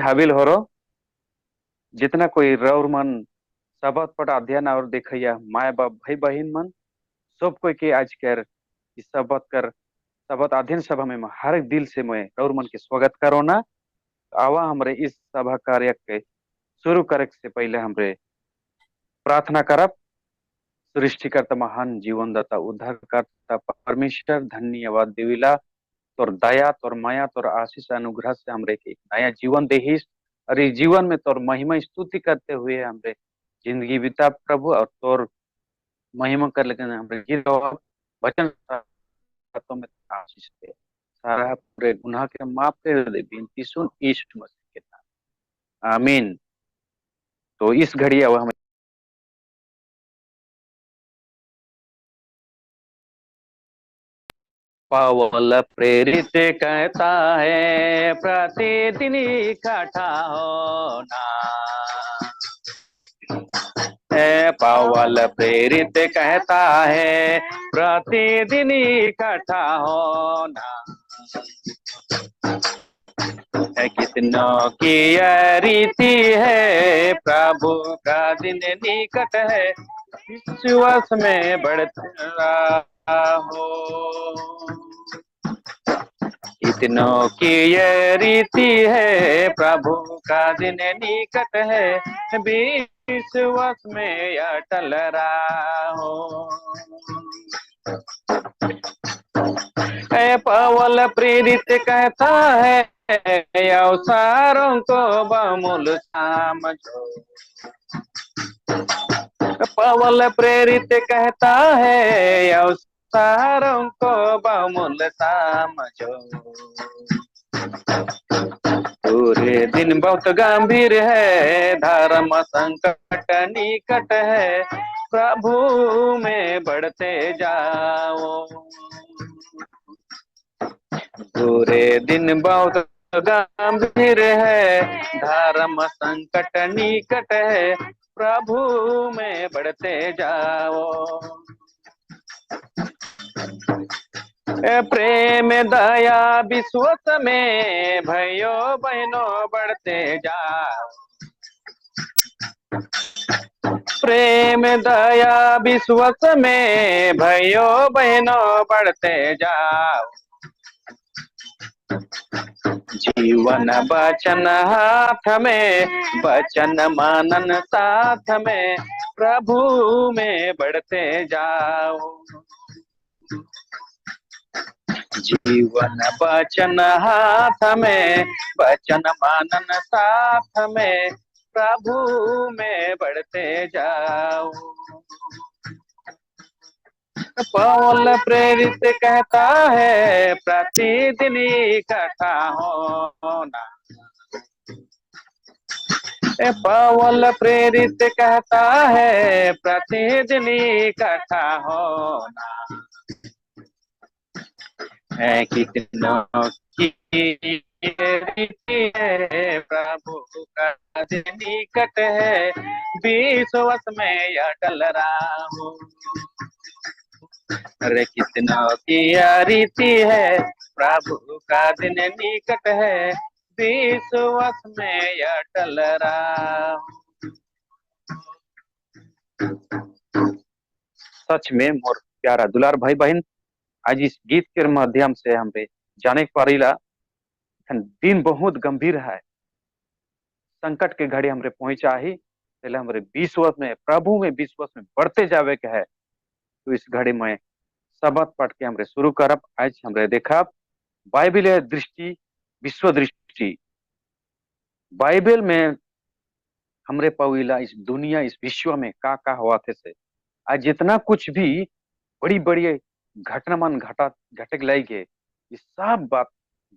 हाबिल हो रो जितना कोई रौर मन सबत पट अध्ययन और देखैया माय बाप भाई बहिन मन सब कोई के आज कर इस सबत कर सबत अध्ययन सभा में हर एक दिल से मैं रौर मन के स्वागत करो ना। आवा हमरे इस सभा कार्य के शुरू करे से पहले हमरे प्रार्थना करब। सृष्टिकर्ता महान जीवनदाता उद्धारकर्ता परमेश्वर धन्यवाद देविला तोर दया तोर माया तोर आशीष अनुग्रह से हमरे के एक नया जीवन देहिस और इस जीवन में तोर महिमा स्तुति करते हुए हमरे जिंदगी बिता प्रभु और तोर महिमा कर लेकिन हमरे गिर वचन बातों में आशीष दे सारा पूरे गुनाह के माफ कर दे विनती सुन यीशु मसीह के नाम आमीन। तो इस घड़ी अब हम पावल प्रेरित कहता है प्रतिदिन इकट्ठा होना है। पावल प्रेरित कहता है प्रतिदिन इकट्ठा होना है। कितनों की यह रीति है प्रभु का दिन निकट है विश्वास में बढ़ता हो। इतनों की यह रीति है प्रभु का दिन निकट है विश्वास में अटल रहो। पवल प्रेरित कहता है अवसरों को बहुमूल्य समझो। पवल प्रेरित कहता है अवसरों को बहुमूल्य समझो। पूरे दिन बहुत गंभीर है धर्म संकट निकट है प्रभु में बढ़ते जाओ। पूरे दिन बहुत गंभीर है धर्म संकट निकट है प्रभु में बढ़ते जाओ। प्रेम दया विश्वास में भाइयों बहनों बढ़ते जाओ। प्रेम दया विश्वास में भाइयों बहनों बढ़ते जाओ। जीवन वचन हाथ में वचन मानन साथ में प्रभु में बढ़ते जाओ। जीवन वचन हाथ में वचन मानन साथ में प्रभु में बढ़ते जाओ। पौल प्रेरित कहता है प्रतिदिन इकट्ठा होना। पौल प्रेरित कहता है प्रतिदिन इकट्ठा होना है। कितनों की रीति है प्रभु का दिन निकट है विश्वास में अटल रहो। अरे कितनों की रीति है प्रभु का दिन निकट है विश्वास में अटल रहो। सच में मोर प्यारा दुलार भाई बहन आज इस गीत के माध्यम से हमें जाने पारीला दिन बहुत गंभीर है संकट के घड़ी हमरे पहुंचा ही पहले हमारे विश्वास में प्रभु में विश्वास में बढ़ते जावे के है। तो इस घड़ी में सबक पढ़ के हमरे शुरू करब। आज हमरे देखा बाइबल दृष्टि विश्व दृष्टि बाइबल में हमरे पविला इस दुनिया इस विश्व में का हुआ थे से आज जितना कुछ भी बड़ी बड़ी घटनामान घटक लाई गए ये सब बात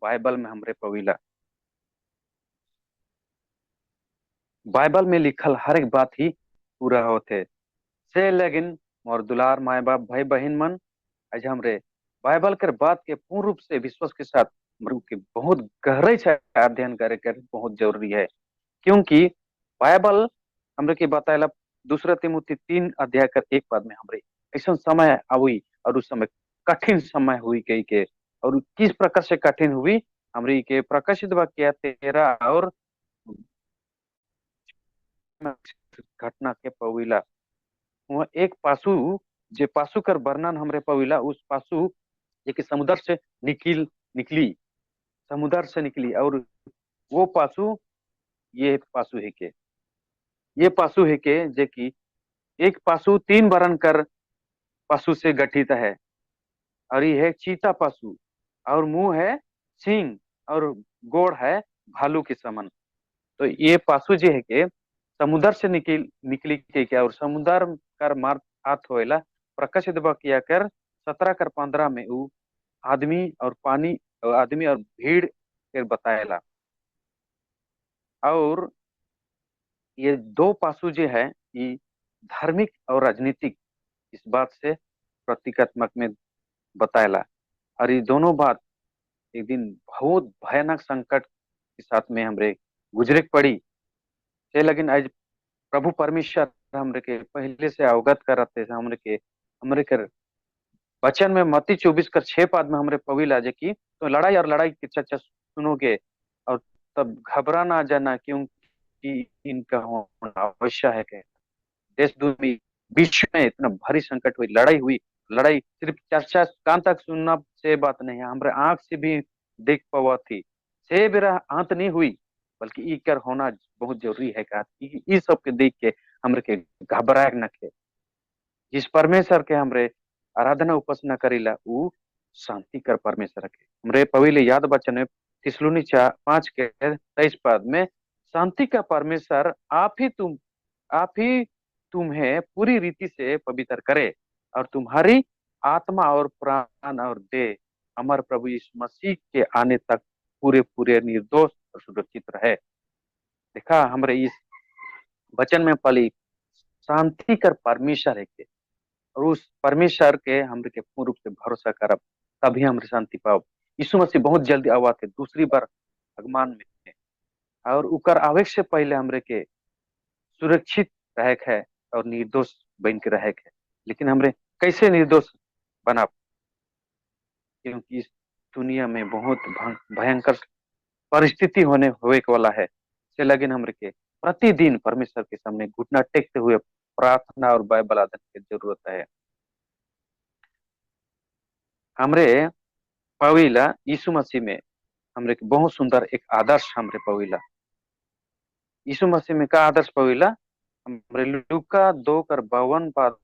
बाइबल में हमरे पविला बाइबल में लिखल हर एक बात ही पूरा होते से। लेकिन मोर दुलार माए बाप भाई बहन मन आज हमरे बाइबल के बात के पूर्ण रूप से विश्वास के साथ के बहुत गहराई से अध्ययन करे कर बहुत जरूरी है। क्योंकि बाइबल हमरे के बताया दूसरा तिमुथी 3 अध्याय कर एक पद में हमरे ऐसा समय आई और उस समय कठिन समय हुई कही के और किस प्रकार से कठिन हुई हमरी के प्रकाशित वाक्य 13 और घटना के पविला वह एक पासु जे पासु कर वर्णन हमरे पविला उस पासु जे कि समुद्र से निकली समुद्र से निकली। और वो पासु ये पासु है के ये पासु है के जे कि एक पासु तीन वर्ण कर पशु से गठित है। और ये है चीता पशु और मुंह है सिंह और गोड़ है भालू के समान। तो ये पासु जो है के समुद्र से निकली के क्या और समुद्र कर मार हाथ होएला प्रकाशित किया कर 17 कर 15 में वो आदमी और पानी और आदमी और भीड़ के बताएला। और ये दो पासु जो है ये धार्मिक और राजनीतिक इस बात से प्रतीकात्मक में बताएला। और ये दोनों बात एक दिन बहुत भयानक संकट के साथ में हमरे गुजरे के पड़ी से। लेकिन आज प्रभु परमेश्वर हमरे के पहले से अवगत कराते हमरे के वचन में मत्ती 24 कर 6 पद में हमरे पविला जे की तो लड़ाई और लड़ाई की चर्चा सुनोगे और तब घबरा ना जाना क्योंकि इनका होना अवश्य है कि देश दुनिया विश्व में इतना भारी संकट हुई लड़ाई हुई। लड़ाई सिर्फ चर्चा कान तक सुनना से बात नहीं है हमारे आंख से भी देख पावा थी से बेरा अंत नहीं हुई बल्कि ई कर होना बहुत जरूरी है का ई सब के देख के हमरे के घबराए न के जिस परमेश्वर के हमरे आराधना उपासना करीला उ शांति कर परमेश्वर के हमरे पविले याद बचन में थिस्सलुनी 5 के 23 पद में शांति का परमेश्वर आप ही तुम्हें पूरी रीति से पवित्र करे और तुम्हारी आत्मा और प्राण और देह अमर प्रभु यीशु मसीह के आने तक पूरे पूरे निर्दोष और सुरक्षित रहे। देखा हमरे इस वचन में पली शांति कर परमेश्वर है के और उस परमेश्वर के हमरे के पूर्ण रूप से भरोसा करब तभी हमरे शांति पाओ। यीशु मसीह बहुत जल्दी आवा थे दूसरी बार आगमन में और उकर आवे से पहले हमरे के सुरक्षित रहे है और निर्दोष बन के रहे है। लेकिन हमरे कैसे निर्दोष बना क्योंकि इस दुनिया में बहुत भयंकर परिस्थिति होने हुए वाला है से लगिन हमरे के प्रतिदिन परमेश्वर के सामने घुटना टेकते हुए प्रार्थना और बाइबल अध्ययन की जरूरत है। हमरे पविला यीशु मसीह में हमरे के बहुत सुंदर एक आदर्श हमरे पविला यीशु मसीह में का आदर्श पविला हमरे लूका 2 कर 52 पद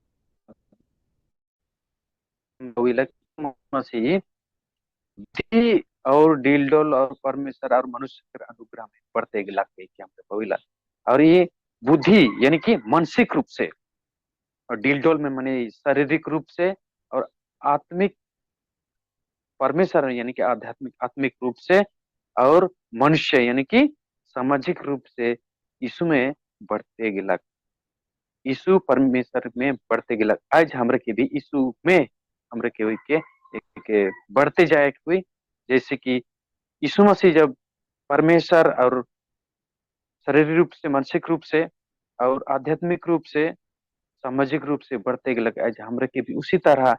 पविला मसीह बुद्धि और डीलडोल और परमेश्वर और मनुष्य के अनुग्रह में बढ़ते गिला के हमरे पविला। और ये बुद्धि यानी कि मानसिक रूप से और डीलडोल में माने शारीरिक रूप से और आत्मिक परमेश्वर यानी कि आध्यात्मिक आत्मिक रूप से और मनुष्य यानी कि सामाजिक रूप से यीशु में बढ़ते गिला यीशु परमेश्वर में बढ़ते गिला। आज हमरे के भी यीशु में हमरे के हुई के एक बढ़ते जाए हुई जैसे कि यीशु मसीह जब परमेश्वर और शारीरिक रूप से मानसिक रूप से और आध्यात्मिक रूप से सामाजिक रूप से बढ़ते गिला आज हमरे के भी उसी तरह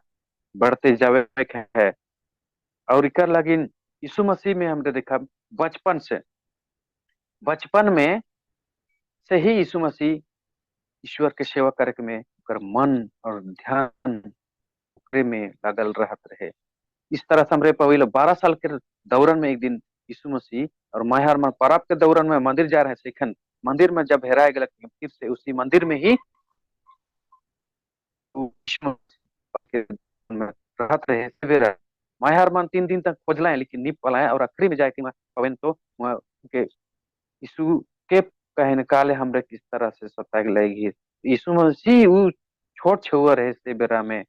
बढ़ते जावे है। और इकर लगिन यीशु मसीह में हमने देखा बचपन में से ही यीशु मसीह ईश्वर के सेवा करे में ओकर मन और ध्यान ओकरे में लगल रहत रहे। इस तरह से हमरे पविल 12 साल के दौरान में एक दिन यीशु मसीह और माहर मन परब के दौरान में मंदिर जा रहे सेखन मंदिर में जब हेराए गलक फिर से उसी मंदिर में ही यीशु मसीह के में रहत रहे सवेरा माहर मन 3 दिन तक खोजला लेकिन नहीं पलाए और आखिरी में जाके पवन तो वहाँ के यीशु के कहने काले हमरे किस तरह से सताए लगी यीशु मसीह वो छोट छुआ रहे से बेरा में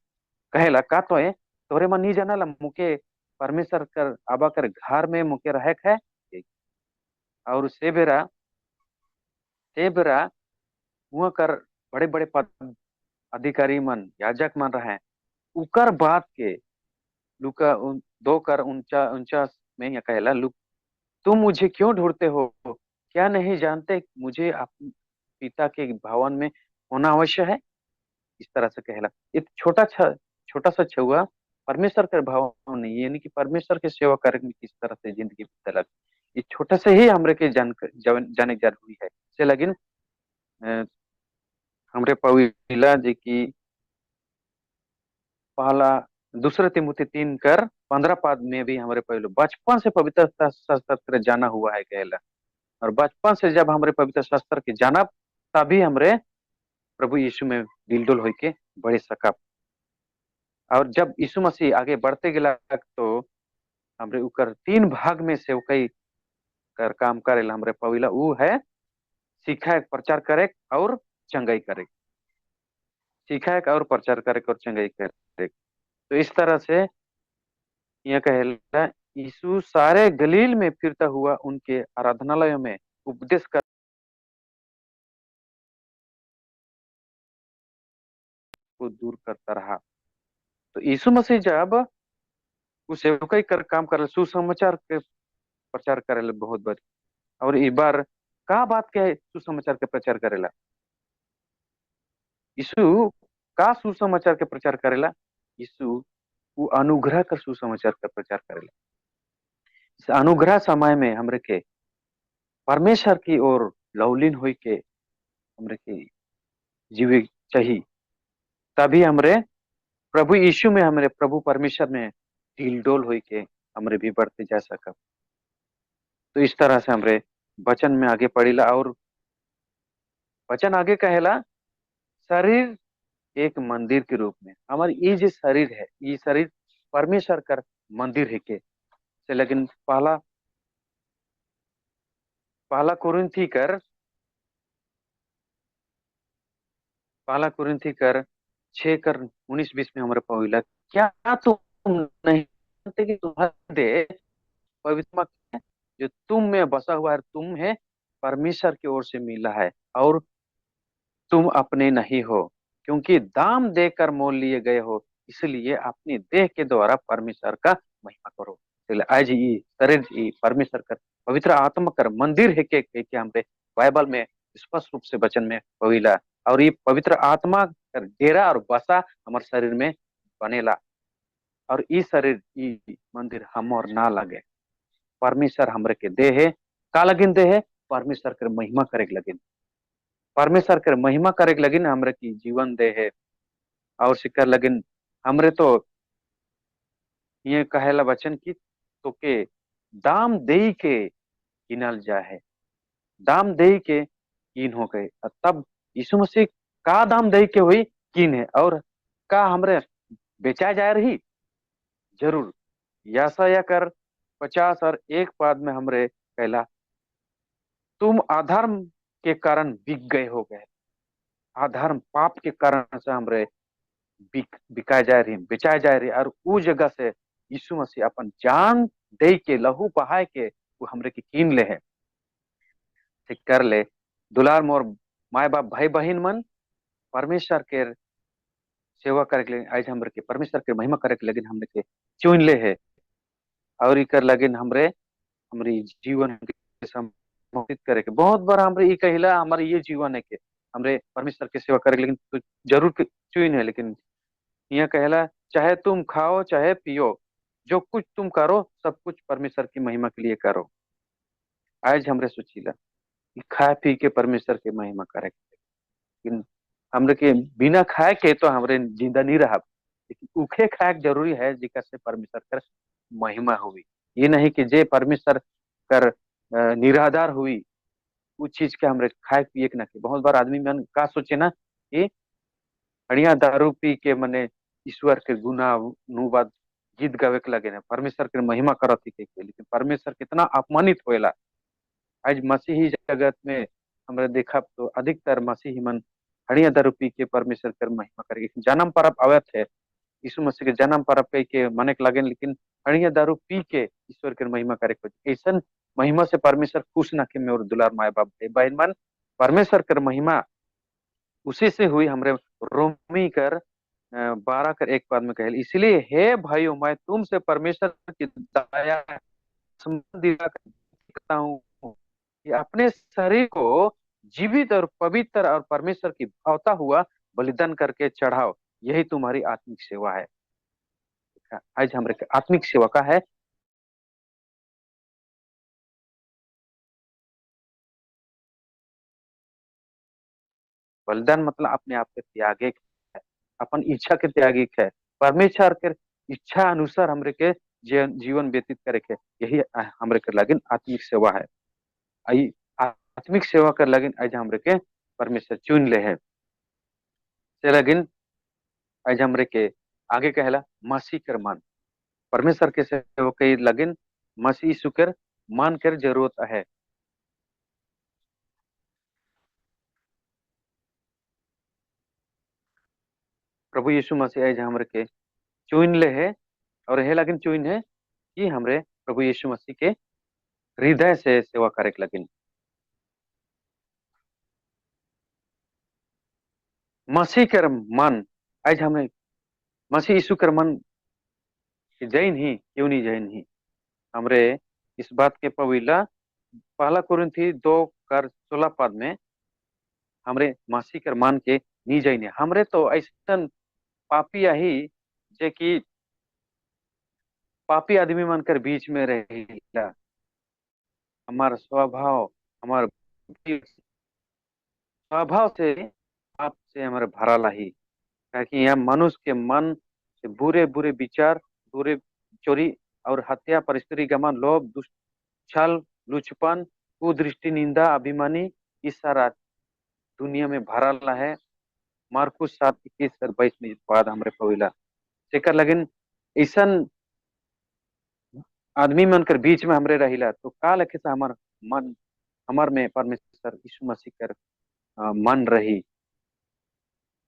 कहेला का तो है तोरे मन नहीं जानला मुके परमेश्वर कर आबा कर घर में मुके रहक है। और से बेरा हुआ कर बड़े बड़े पद अधिकारी मन याजक मन रहे उकर बात के लुका 2 कर 49 में यह कहला तुम मुझे क्यों ढूंढते हो क्या नहीं जानते मुझे पिता के भवन में होना अवश्य है। इस तरह से कहला एक छोटा सा छुआ परमेश्वर के भवन नहीं यानी कि परमेश्वर के सेवा करने में किस तरह से जिंदगी बितलक ये छोटा से ही हमरे के जाने जरूरी है से लगिन हमरे पविला जी की पहला दूसरे तिमुती 3:15 में भी हमारे पहले बचपन से पवित्र शास्त्र के जाना हुआ है कहला। और बचपन से जब हमारे पवित्र शास्त्र के जाना, तभी हमरे प्रभु यीशु में दिलडोल होके के बढ़े सका। और जब यीशु मसीह आगे बढ़ते गेला तो हमरे उकर 3 भाग में से कई कर काम करेला। हमरे पविला ऊ है सिखाए, प्रचार करे और चंगाई करे। सिखाए और प्रचार करे और चंगाई करे। तो इस तरह से यह कहला यीशु सारे गलील में फिरता हुआ उनके आराधनालयों में उपदेश कर को दूर करता रहा। तो यीशु मसीह जब उस सेवकाई कर काम करे, सुसमाचार के प्रचार करेला बहुत बार। और एक बार का बात के सुसमाचार के प्रचार करेला, यीशु का सुसमाचार के प्रचार करेला, यीशु वो अनुग्रह का सुसमाचार का प्रचार करेला। इस अनुग्रह समय में हमरे के परमेश्वर की ओर लवलीन हुई के हमरे के जीवे चाहिए। तभी हमरे प्रभु यीशु में, हमरे प्रभु परमेश्वर में ढील हुई के हमरे भी बढ़ते जा सका। तो इस तरह से हमरे वचन में आगे पढ़ीला। और वचन आगे कहेला शरीर एक मंदिर के रूप में। हमारे ये जो शरीर है, ये शरीर परमेश्वर का मंदिर है के से। लेकिन पहला पहला कुरिन्थी कर पहला कुरिन्थी कर 6:19-20 में हमारे पविला, क्या तुम नहीं जानते कि तुम्हारा देह पवित्र आत्मा है जो तुम में बसा हुआ है, तुम है परमेश्वर की ओर से मिला है और तुम अपने नहीं हो, क्योंकि दाम देकर मोल लिए गए हो। इसलिए अपने देह के द्वारा परमेश्वर का महिमा करो। इसलिए आज ये शरीर ये परमेश्वर का पवित्र आत्मा का मंदिर है के हमरे बाइबल में स्पष्ट रूप से वचन में पविला। और ये पवित्र आत्मा का डेरा और बसा हमारे शरीर में बनेला। और ई शरीर ई मंदिर हम और ना लगे। परमेश्वर हमरे के देह है, का लगिन देह है, परमेश्वर के महिमा करे के लगिन। परमेश्वर के महिमा करे के लगिन हमरे की जीवन दे है। और सिकर लगिन हमरे तो ये कहेला वचन की तो के दाम दे के किनल जा है। दाम दे के कीन हो गए। और तब यीशु मसीह का दाम दे के हुई कीन है। और का हमरे बेचा जा रही जरूर। यासा कर 50:1 में हमरे कहला तुम अधर्म के कारण बिक गए हो गए। अधर्म पाप के कारण से हमरे बिकाए जा रही, बेचाए जा रही। और उ जगह से यीशु मसीह अपन जान दे के लहू बहाए के वो हमरे की कीन ले है। ठीक कर ले दुलार मोर माए बाप भाई बहन मन, परमेश्वर के सेवा करे के लिए आज हमरे के परमेश्वर के महिमा करे के लगिन हमरे के चुन ले है। और इकर लगिन हमरे हमारी जीवन के समर्पित करे के बहुत बार हमरे ये कहिला हमारे ये जीवन है के हमरे परमेश्वर के सेवा करे। लेकिन तो जरूर के चुन है। लेकिन यह कहला चाहे तुम खाओ चाहे पियो, जो कुछ तुम करो सब कुछ परमेश्वर की महिमा के लिए करो। आज हमरे सोचीला कि खा पी के परमेश्वर के महिमा करे। लेकिन हमरे के बिना खाए के तो हमरे जिंदा नहीं रहा। लेकिन उखे खाए के जरूरी है जिकर से परमेश्वर कर महिमा हुई। ये नहीं कि जे परमेश्वर कर निराधार हुई उस चीज के हमरे खाए पिए के ना के। बहुत बार आदमी मन का सोचे ना कि बढ़िया दारू पी के मने ईश्वर के गुना नु बाद गीत गावे के लगे ना, परमेश्वर के महिमा करत ही के। लेकिन परमेश्वर कितना अपमानित होएला। आज मसीही जगत में हमरे देखा तो अधिकतर मसीही मन बढ़िया दारू पी के परमेश्वर के महिमा करे। जन्म परब आवत है, यीशु मसीह के जन्म परब कह के मने के लगे। लेकिन बढ़िया दारू पी के ईश्वर के महिमा करे के ऐसा महिमा से परमेश्वर खुश ना के मोर दुलार माए बाप भाई बहन मन। परमेश्वर कर महिमा उसी से हुई। हमरे रोमी कर 12:1 में कहल, इसलिए हे भाइयों मैं तुमसे परमेश्वर की दया दिला करता हूँ कि अपने शरीर को जीवित और पवित्र और परमेश्वर की भावता हुआ बलिदान करके चढ़ाओ, यही तुम्हारी आत्मिक सेवा है। आज हमारे आत्मिक सेवा का है बलिदान मतलब अपने आप के त्यागे है, अपन इच्छा के त्यागी है। परमेश्वर के इच्छा अनुसार हमरे के जीवन व्यतीत करे के, यही हमरे के लगिन आत्मिक सेवा है। आई आत्मिक सेवा कर लगिन आज हमरे के परमेश्वर चुन ले है। से लगिन आज हमरे के आगे कहला मसीह कर मान, परमेश्वर के सेवा के लगिन मसीह यीशु कर मान कर जरूरत है। प्रभु यीशु मसीह आज हमरे के चुन ले है, और हे लगिन चुन है कि हमरे प्रभु यीशु मसीह के हृदय से सेवा करे के लगिन। मसीह कर मन आज हमें मसीह यीशु कर मन जैन ही क्यों नहीं जैन ही हमरे इस बात के पविला पहला कुरिन्थी 2:16 में हमरे मसीह कर मान के नहीं जैन हमरे तो ऐसा पापी ही जे कि पापी आदमी मनकर बीच में रहेला। हमारा स्वभाव हमारा स्वभाव से पाप से हमारे भरा लाही, ताकि यह मनुष्य के मन से बुरे बुरे विचार, बुरे चोरी और हत्या, परिस्त्री गमन, लोभ, दुष्ट, छल, लुचपन, कुदृष्टि, निंदा, अभिमानी, इस सारा दुनिया में भरा ला है। मार्कुस 7:21-22 में इस बात हमरे पविला जेकर लगिन ऐसा आदमी मन कर बीच में हमरे रहिला तो का लखे से हमार मन हमार में परमेश्वर यीशु मसीह कर मन रही।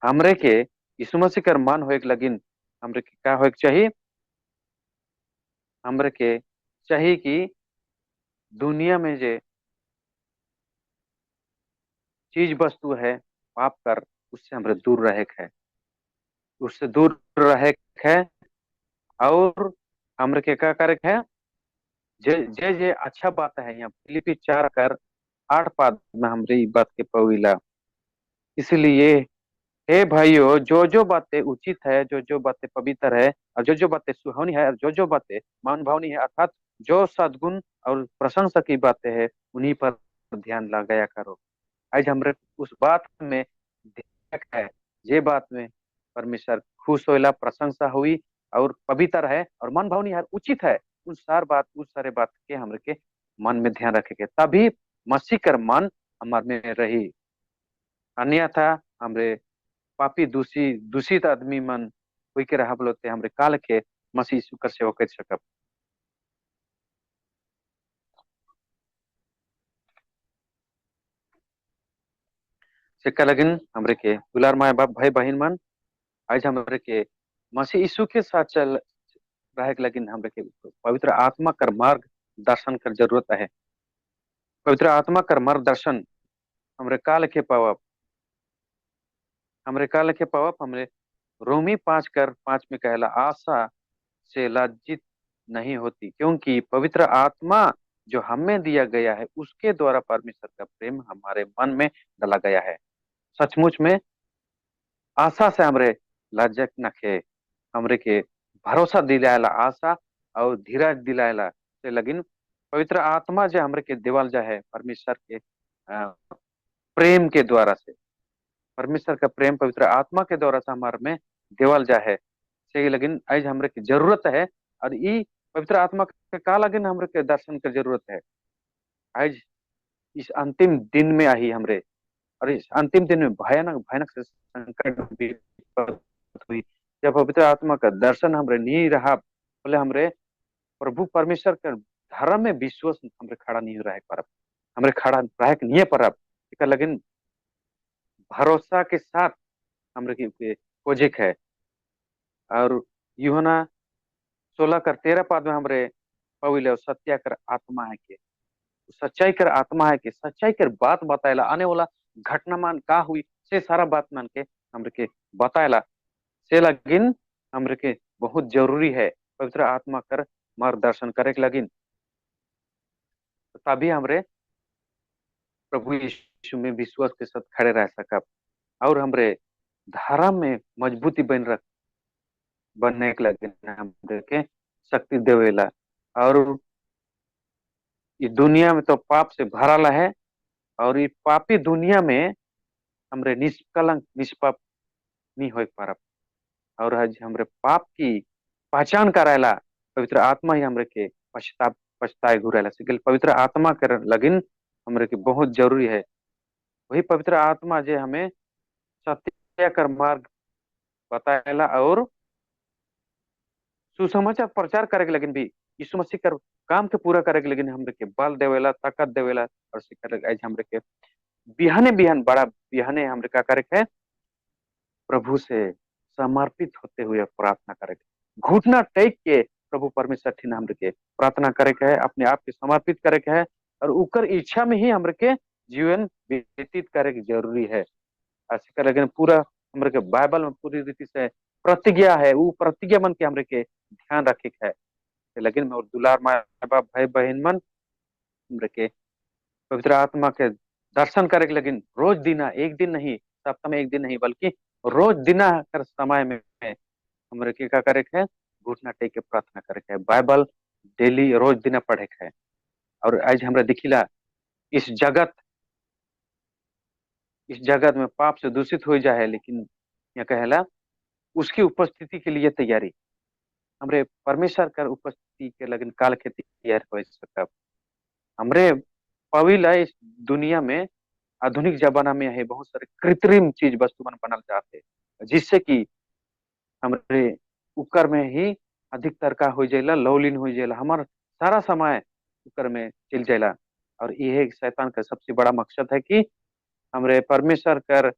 हमरे के यीशु मसीह कर मन होए के लगिन हमरे के का होए के चाहिए, हमरे के चाहिए कि दुनिया में जे चीज वस्तु है पाप कर उससे हमरे दूर रहे के है, उससे दूर रहे के है। और हमरे के का करे के है, जे जे जे अच्छा बात है यहाँ फिलिपी 4:8 में हमरे ई बात के पविला। इसलिए हे भाइयों, जो जो बातें उचित है, जो जो बातें पवित्र है, और जो जो बातें सुहावनी है, और जो जो बातें मान भावनी है, अर्थात जो सद्गुण और प्रशंसा की बातें हैं, उन्हीं पर ध्यान लगाया करो। आज हमरे उस बात में ध्यान है, ये बात में परमेश्वर खुश होला, प्रशंसा हुई और पवित्र है और मन भावनी है, उचित है। उस सारे बात के हमरे के मन में ध्यान रखेंगे, तभी मसीह कर मन हमारे में रही। अन्यथा हमरे पापी दूषित आदमी मन कोई के रहा बोलते हमरे काल के मसीह यीशु कर सेवा कर सकब। से लगिन हमरे के दुलार माए बाप भाई बहन मन, आज हमरे के मसीह यीशु के साथ चल रहे के लगिन हमरे के पवित्र आत्मा कर मार्ग दर्शन कर जरूरत है। पवित्र आत्मा कर मार्ग दर्शन हमरे काल के पावब, हमरे काल के पावब हमरे रोमी 5:5 में कहला आशा से लज्जित नहीं होती, क्योंकि पवित्र आत्मा जो हमें दिया गया है उसके द्वारा परमेश्वर का प्रेम हमारे मन में डाला गया है। सचमुच में आशा से हमरे लज्जत नखे, हमरे के भरोसा दिलायला आशा और धीरज दिलायला से लगिन पवित्र आत्मा जो हमरे के देवल जा है परमेश्वर के प्रेम के द्वारा से, परमेश्वर का प्रेम पवित्र आत्मा के द्वारा से हमारे में देवल जा है। से लगिन आज हमरे की जरूरत है, और ई पवित्र आत्मा के का लगिन हमरे के दर्शन की जरूरत है। आज इस अंतिम दिन में आई हमरे, और इस अंतिम दिन में भयानक भयानक से संकट विपद हुई, जब पवित्र आत्मा का दर्शन हमरे नहीं रहा बोले हमरे प्रभु परमेश्वर के धर्म में विश्वास हमरे खड़ा नहीं रह पारब, हमरे खड़ा रह नहीं पारब। लेकिन भरोसा के साथ हमरे के खोजे है। और यूहन्ना 16:13 में हमरे पविले सत्या कर आत्मा है के सच्चाई कर आत्मा है कि सच्चाई कर बात बताएला, आने वाला घटना मान का हुई से सारा बात मान के हमरे के बताएला। से लगिन हमरे के बहुत जरूरी है पवित्र आत्मा कर मार्गदर्शन करे के लगिन, तभी हमरे प्रभु यीशु में विश्वास के साथ खड़े रह सकब, और हमरे धर्म में मजबूती बनने के लगिन हमरे के शक्ति देवेला। और इस दुनिया में तो पाप से भरा है, और ये पापी दुनिया में हमरे निष्कलंक निष्पाप नहीं हो पारब। और आज हमरे पाप की पहचान करायला पवित्र आत्मा ही हमरे के पछताए घुरायला सिकल पवित्र आत्मा कर लगिन हमरे के बहुत जरूरी है। वही पवित्र आत्मा जे हमें सत्य कर मार्ग बताएला और सुसमाचार प्रचार करे के लगिन भी यीशु मसीह कर काम के पूरा करे के लगिन हमरे के बल देवेला ताकत देवेला और सिकर आज हमरे के बिहाने बिहान बड़ा बिहाने हमरे का करे के प्रभु से समर्पित होते हुए प्रार्थना करे के घुटना टेक के प्रभु परमेश्वर ठिन हमरे के प्रार्थना करे के है, अपने आप के समर्पित करे के है और उकर इच्छा में ही हमरे के जीवन व्यतीत करे के जरूरी है। ऐसे कर लेकिन पूरा हमरे के बाइबल में पूरी रीति से प्रतिज्ञा है, वो प्रतिज्ञा मन के हमरे के ध्यान रखे के है। लेकिन और दुलार माँ बाप भाई बहन मन हमरे के पवित्र आत्मा के दर्शन करे के लेकिन रोज दिना एक दिन नहीं, सप्ताह में एक दिन नहीं, बल्कि रोज दिना कर समय में हमरे के का करे के है, घुटना टेक के प्रार्थना करे के है, बाइबल डेली रोज दिना पढ़े के है। और आज हमरा दिखिला इस जगत में पाप से दूषित हो जाए, लेकिन यहाँ कहेला उसकी उपस्थिति के लिए तैयारी हमरे परमेश्वर कर उपस्थिति के लगन काल के तैयार हो सकब। हमरे पविला इस दुनिया में आधुनिक जमाना में है बहुत सारे कृत्रिम चीज वस्तु बनल जाते जिससे कि हमरे उकर में ही अधिकतर का हो जाएला लवलीन हो जाएला, हमार सारा समय उकर में चल जाएला। और यह शैतान का सबसे बड़ा मकसद है कि हमरे परमेश्वर कर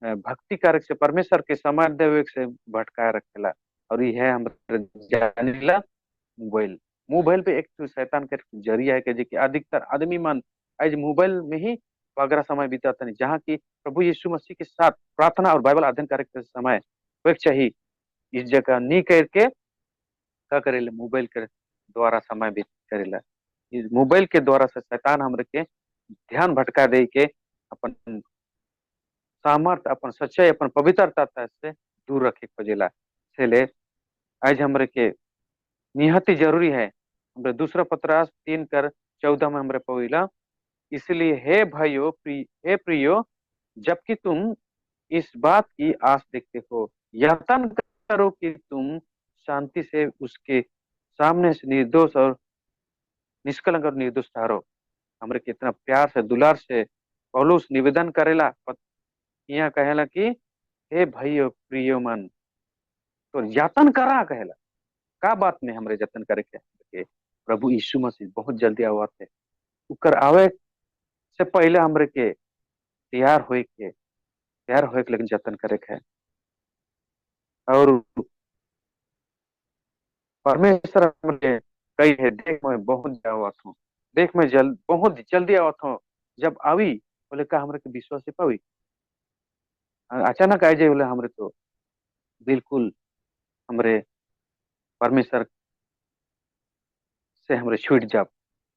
भक्ति कार्य से परमेश्वर के समाज देवे से भटकाए रखेला। और यह हम जानिला मोबाइल मोबाइल पे एक तो शैतान के जरिया है कि जे कि अधिकतर आदमी मन आज मोबाइल में ही वगैरह समय बिताते नहीं, जहाँ की प्रभु यीशु मसीह के साथ प्रार्थना और बाइबल अध्ययन करे के समय एक चाहिए इस जगह नहीं करके का करेला मोबाइल के द्वारा समय बीत करेला। इस मोबाइल के द्वारा से शैतान हमरे के ध्यान भटका दे के अपन सामर्थ अपन सच्चाई अपन पवित्रता से दूर रखे खोजेला। इसलिए आज हमरे के निहत ही जरूरी है। हमरे दूसरा पत्रास 3:14 में हमरे पढ़िला, इसलिए हे प्रियो जबकि तुम इस बात की आस देखते हो यत्न करो कि तुम शांति से उसके सामने से निर्दोष और निष्कलंक और निर्दोष ठहरो। हमरे कितना प्यार से दुलार से पौलुस निवेदन करेला, यहाँ कहेला कि हे भाइयों प्रियो मन तो यातन करा कहेला का बात में हमरे जतन करे के प्रभु यीशु मसीह बहुत जल्दी आवत है। उकर आवे से पहले हमरे के तैयार होए के लेकिन जतन करे के है। और परमेश्वर हमरे कही है देख मैं बहुत आवत हूँ, देख मैं बहुत जल्दी आवत हूँ, जब आवी बोले का हमरे के विश्वास से पावी अचानक आ जाए बोले हमरे तो बिल्कुल हमरे परमेश्वर से हमरे छूट जाब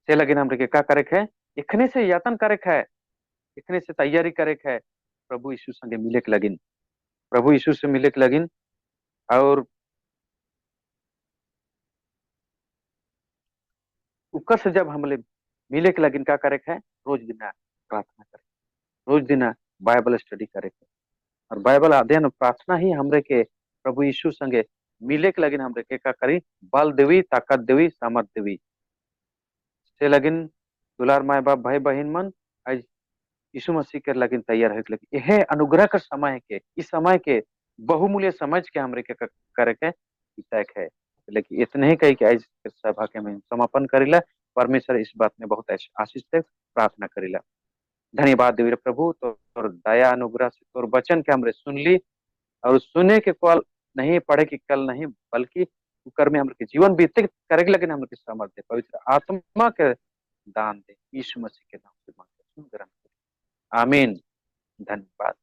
से लगिन हमरे के का करे के है, इखने से यातन करे के है, इखने से तैयारी करे के है प्रभु यीशु संगे मिले के लगिन, प्रभु यीशु से मिले के लगिन। और उकर से जब हमले मिले के लगिन का करे के है, रोज दिना प्रार्थना करे, रोज दिना बाइबल स्टडी करे के और बाइबल अध्ययन प्रार्थना ही हमरे के प्रभु यीशु संगे मिले के लगिन हमरे के का करी बल देवी ताकत देवी सामर्थ देवी से लगिन दुलार माए बाप भाई बहन मन आज यीशु मसीह के लगिन तैयार है लगिन यह अनुग्रह का समय है के इस समय के बहुमूल्य समझ के हमरे के करे के तय है। लेकिन इतने ही कही कि आज के सभा के में समापन करेला। परमेश्वर इस बात में बहुत आशीष से प्रार्थना करेला। धन्यवाद देवी प्रभु तोर दया अनुग्रह से तोर वचन के हमरे सुन ली और सुने के कल नहीं पढ़े के कल नहीं बल्कि कर में हमरे जीवन व्यतीत करे लेकिन हमरे समर्थ दे पवित्र आत्मा के दान दे यीशु मसीह के नाम से मांगते सुन ग्रहण करें आमीन। धन्यवाद।